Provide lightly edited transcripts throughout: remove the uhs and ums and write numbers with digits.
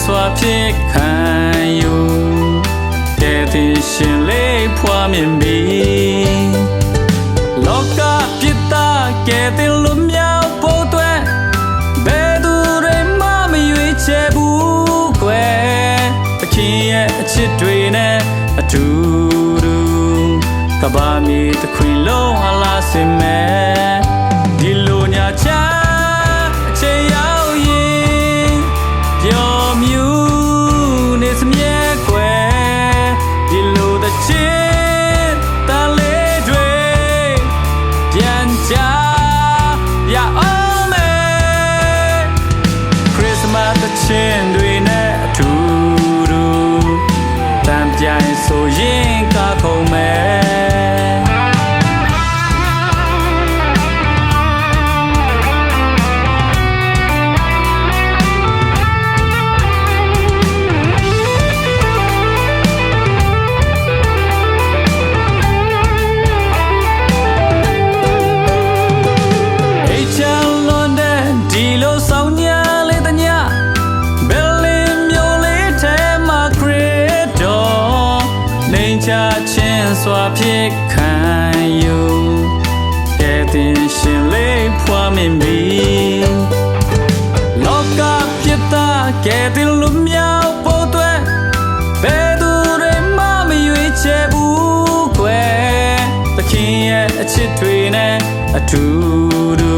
စွာဖြစ်ခံယူကဲတင်ရှင်လေးဖွာမြင်ပြီလောကပြစ်သားကဲတင်လွတ်မြောက်ဖို့အတွက်ဘယ်သူတွေမှမရွေးချယ်ဘူးကွယ်သခင်ရဲ့အချစ်တွေနဲ့အတူတူကဘာမီတစ်ခွင်လုံးအလားစင်မဲ့ဒီလိုညာချအချိန်ရောက်ရင်ပျော်မြူနေစမြဲကွယ်ဒီလိုတဲ့ချစ်တန်လေးတွေပြန်ကြရအောင်မယ်ခရစ်စမတ်တဲ့ချင်းတွေနဲ့အတူတူတန်ပြိုင်ဆိုရင်ကခုံမယ်ချင်းစွာဖြစ်ခံယူကဲတင်ရှင်လေးဖွာမြင်ပြီလောကပြစ်သားကဲတင်လွတ်မြောက်ဖို့အတွက်ဘယ်သူတွေမှမရွေးချယ်ဘူးကွယ်သခင်ရဲ့အချစ်တွေနဲ့အတူတူ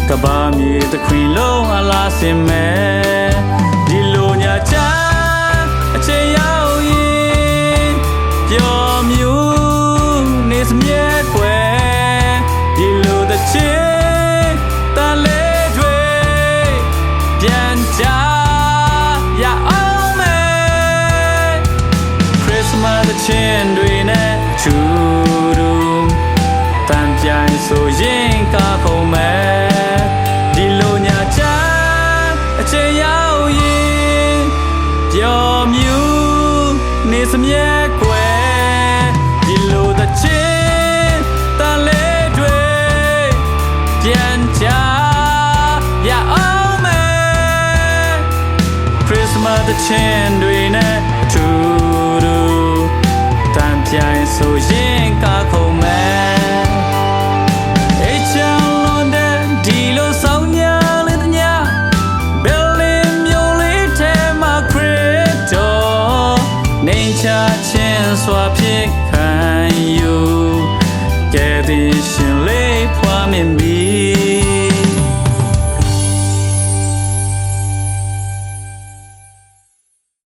ကဘာမြေတစ်ခွင်လုံးအလားစင်မဲ့ဒီလိုညာချအချိန်ရောက်ရင်ပျော်မြူနေစမြဲကွယ်ဒီလိုတဲ့ချစ်တန်လေးတွေပြန်ကြရအောင်မယ်ခရစ်စမတ်တဲ့ချင်းတွေနဲ့ချူတူတန်ပြိုင်ဆိုရင်ကခုံမယ်ဒီလိုညာချအချိန်ရောက်ရင်ပျော်မြူနေစမြဲကွယ်ပြန်ကြရအောင်မယ်ခရစ်စမတ်တဲ့ချင်း